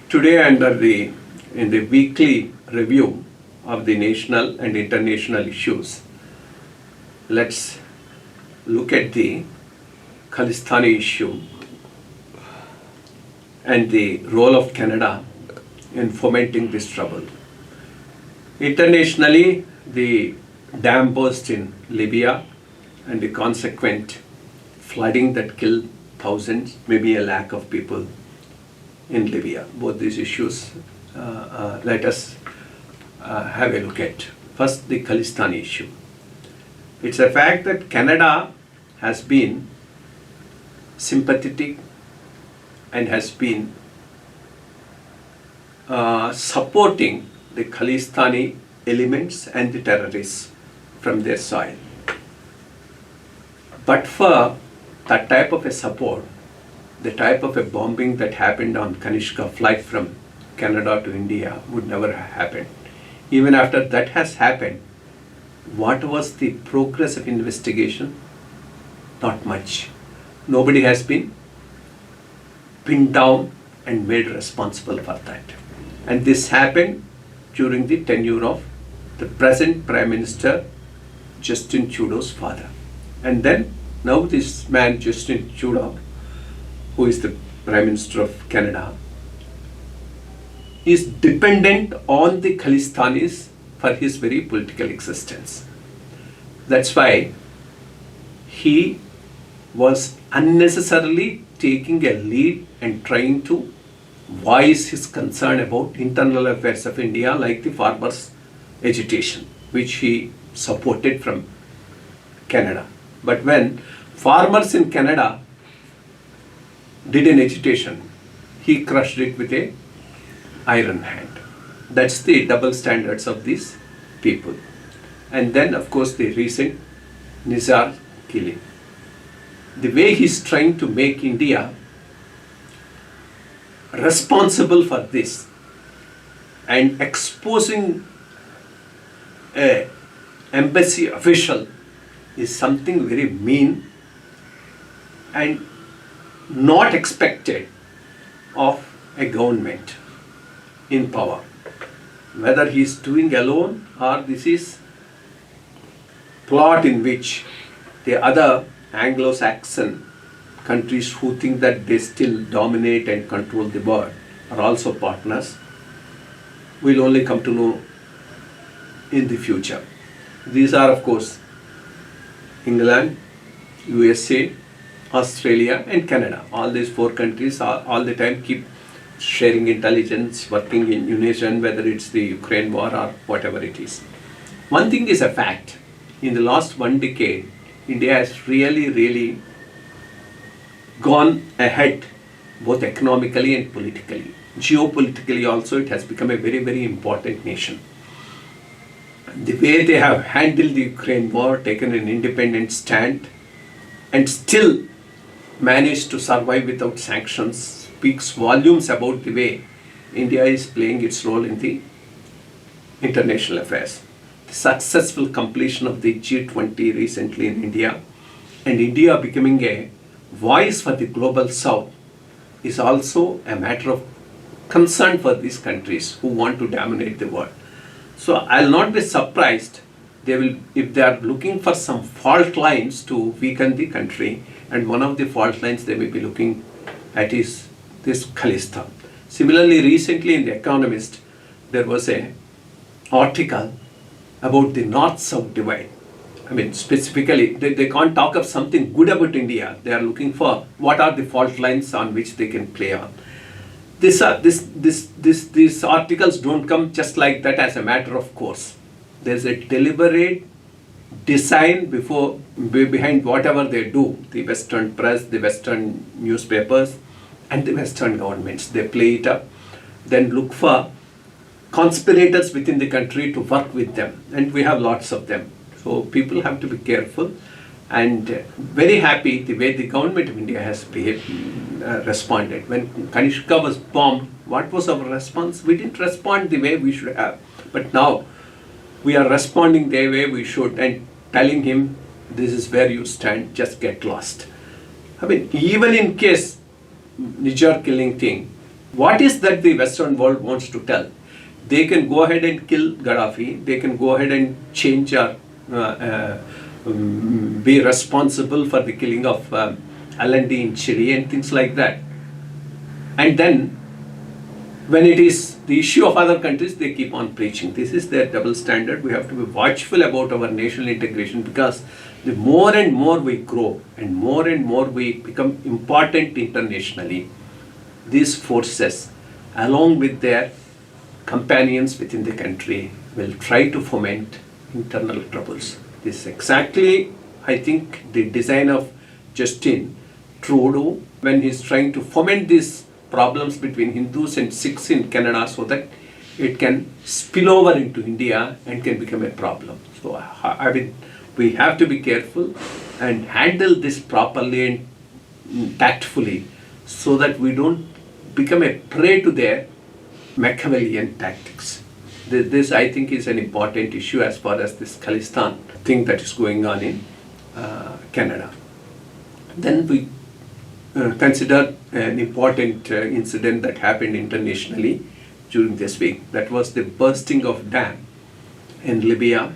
Today, in the weekly review of the national and international issues, let's look at the Khalistan issue and the role of Canada in fomenting this trouble. Internationally, the dam burst in Libya and the consequent flooding that killed thousands, maybe a lakh of people in Libya. Both these issues, let us have a look at. First, the Khalistan issue. It's a fact that Canada has been sympathetic and has been supporting the Khalistani elements and the terrorists from their soil. But for that type of a support, the type of a bombing that happened on Kanishka flight from Canada to India would never have happened. Even after that has happened, what was the progress of investigation? Not much. Nobody has been pinned down and made responsible for that. And this happened during the tenure of the present Prime Minister Justin Trudeau's father. And then now this man Justin Trudeau, who is the Prime Minister of Canada, is dependent on the Khalistanis for his very political existence. That's why he was unnecessarily taking a lead and trying to voice his concern about internal affairs of India, like the farmers' agitation, which he supported from Canada. But when farmers in Canada did an agitation, he crushed it with an iron hand. That's the double standards of these people. And then, of course, the recent Nizar killing. The way he's trying to make India responsible for this and exposing an embassy official is something very mean and not expected of a government in power. Whether he is doing alone or this is plot in which the other Anglo-Saxon countries who think that they still dominate and control the world are also partners, we'll only come to know in the future. These are, of course, England, USA, Australia and Canada. All these four countries are all the time keep sharing intelligence, working in unison, whether it's the Ukraine war or whatever it is. One thing is a fact. In the last one decade, India has really gone ahead, both economically and politically. Geopolitically also, it has become a very important nation. The way they have handled the Ukraine war, taken an independent stand, and still managed to survive without sanctions, speaks volumes about the way India is playing its role in the international affairs. The successful completion of the G20 recently in India and India becoming a voice for the global south is also a matter of concern for these countries who want to dominate the world. So I'll not be surprised if they are looking for some fault lines to weaken the country, and one of the fault lines they may be looking at is this Khalistan. Similarly, recently in The Economist, there was an article about the North-South divide. I mean, specifically, they can't talk of something good about India. They are looking for what are the fault lines on which they can play on. These articles don't come just like that as a matter of course. There's a deliberate design behind whatever they do. The Western press, the Western newspapers, and the Western governments. They play it up, then look for conspirators within the country to work with them. And we have lots of them. So people have to be careful, and very happy the way the government of India has responded. When Kanishka was bombed, what was our response? We didn't respond the way we should have. But now we are responding the way we should and telling him, this is where you stand, just get lost. I mean, even in case Nijar killing thing, What is that the Western world wants to tell? They can go ahead and kill Gaddafi, they can go ahead and change or be responsible for the killing of Allende in Chile and things like that. And then, when it is the issue of other countries, they keep on preaching. This is their double standard. We have to be watchful about our national integration, because the more and more we grow and more we become important internationally, these forces, along with their companions within the country, will try to foment internal troubles. This is exactly, I think, the design of Justin Trudeau when he's trying to foment these problems between Hindus and Sikhs in Canada, so that it can spill over into India and can become a problem. So I mean, we have to be careful and handle this properly and tactfully, so that we don't become a prey to their Machiavellian tactics. This, I think, is an important issue as far as this Khalistan thing that is going on in Canada. Then we consider an important incident that happened internationally during this week. That was the bursting of dam in Libya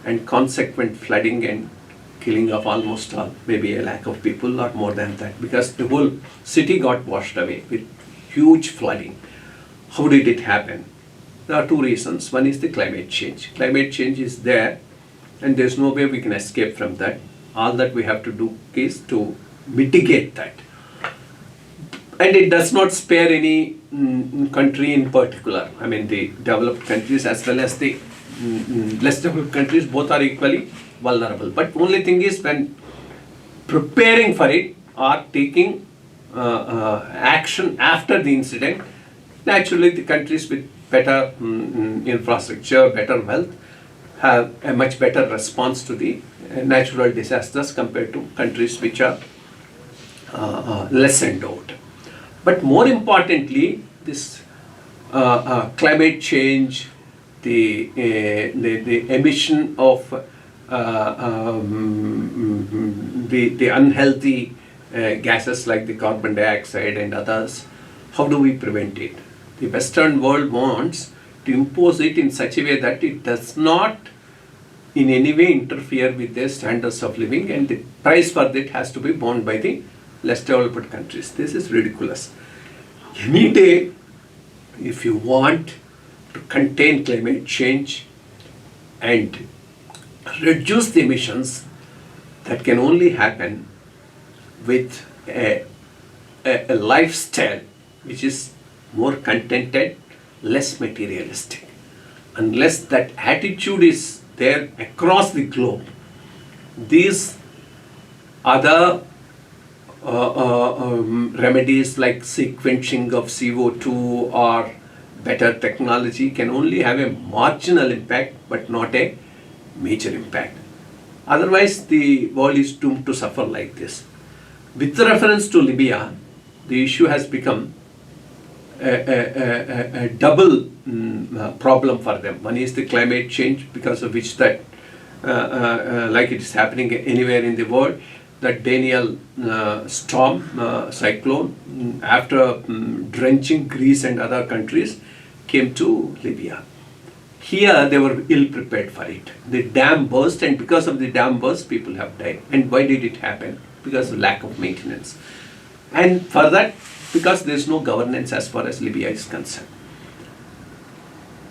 and consequent flooding and killing of almost all, maybe a lakh of people or more than that, because the whole city got washed away with huge flooding. How did it happen? There are two reasons. One is the climate change. Climate change is there, and there's no way we can escape from that. All that we have to do is to mitigate that. And it does not spare any country in particular. I mean, the developed countries as well as the less developed countries, both are equally vulnerable. But only thing is, when preparing for it or taking action after the incident, naturally the countries with better infrastructure, better wealth, have a much better response to the natural disasters compared to countries which are less endowed. But more importantly, this climate change, the emission of the unhealthy gases like the carbon dioxide and others, how do we prevent it? The Western world wants to impose it in such a way that it does not in any way interfere with their standards of living, and the price for that has to be borne by the less developed countries. This is ridiculous. Any day, if you want to contain climate change and reduce the emissions, that can only happen with a lifestyle which is more contented, less materialistic. Unless that attitude is there across the globe, these other remedies like sequencing of CO2 or better technology can only have a marginal impact but not a major impact. Otherwise, the world is doomed to suffer like this. With reference to Libya, the issue has become a double problem for them. One is the climate change, because of which that, like it is happening anywhere in the world, that Daniel storm, cyclone, after drenching Greece and other countries, came to Libya. Here they were ill prepared for it. The dam burst, and because of the dam burst, people have died. And why did it happen? Because of lack of maintenance. And for that, because there is no governance as far as Libya is concerned.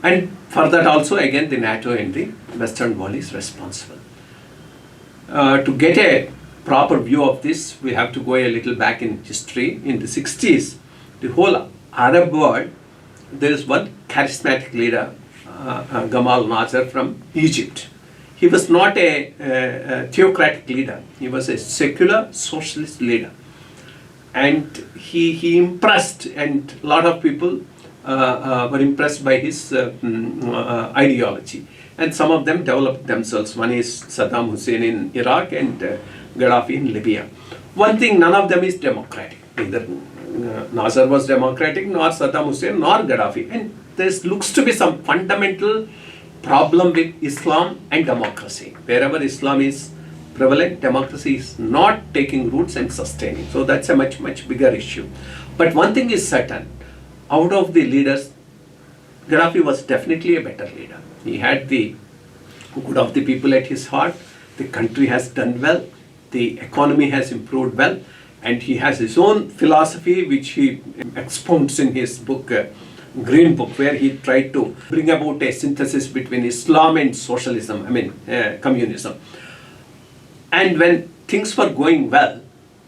And for that also, again, the NATO and the Western world is responsible. To get a proper view of this, we have to go a little back in history. In the 60s, the whole Arab world, there is one charismatic leader, Gamal Nasser from Egypt. He was not a theocratic leader. He was a secular socialist leader. And he impressed, and a lot of people were impressed by his ideology. And some of them developed themselves. One is Saddam Hussein in Iraq and Gaddafi in Libya. One thing, none of them is democratic. Neither Nasser was democratic, nor Saddam Hussein, nor Gaddafi. And there looks to be some fundamental problem with Islam and democracy. Wherever Islam is prevalent, democracy is not taking roots and sustaining. So that's a much bigger issue. But one thing is certain, out of the leaders, Gaddafi was definitely a better leader. He had the good of the people at his heart. The country has done well. The economy has improved well. And he has his own philosophy, which he expounds in his book, Green Book, where he tried to bring about a synthesis between Islam and socialism, communism. And when things were going well,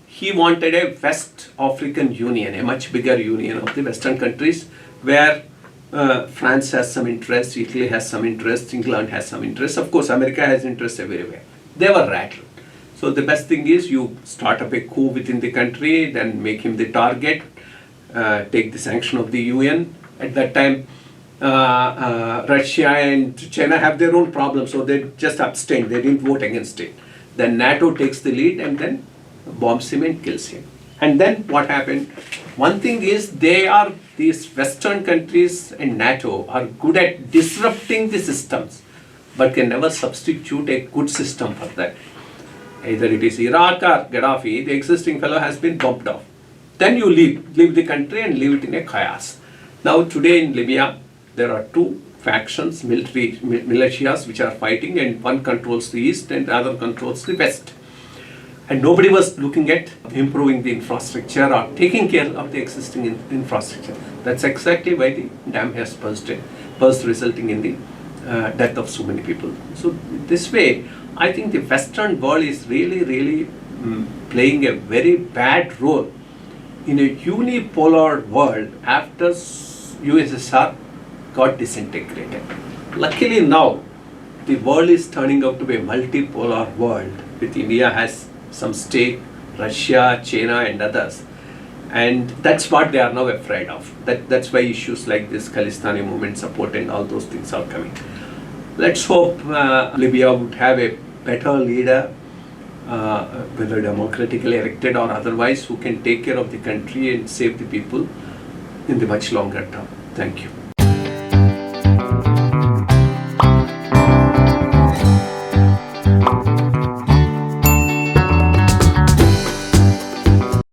he wanted a West African Union, a much bigger union of the Western countries, where France has some interest, Italy has some interest, England has some interest. Of course, America has interest everywhere. They were rattled. So the best thing is you start up a coup within the country, then make him the target, take the sanction of the UN. At that time, Russia and China have their own problems, so they just abstained. They didn't vote against it. Then NATO takes the lead and then bombs him and kills him. And then what happened? One thing is these Western countries and NATO are good at disrupting the systems, but can never substitute a good system for that. Either it is Iraq or Gaddafi, the existing fellow has been bumped off. Then you leave the country and leave it in a chaos. Now today in Libya, there are two factions, militias which are fighting, and one controls the east and the other controls the west. And nobody was looking at improving the infrastructure or taking care of the existing infrastructure. That's exactly why the dam has burst, resulting in the death of so many people. So this way, I think the Western world is really playing a very bad role in a unipolar world after USSR got disintegrated. Luckily now, the world is turning out to be a multipolar world, with India has some stake, Russia, China and others. And that's what they are now afraid of. That's why issues like this Khalistani movement support and all those things are coming. Let's hope Libya would have a better leader, whether democratically elected or otherwise, who can take care of the country and save the people in the much longer term. Thank you.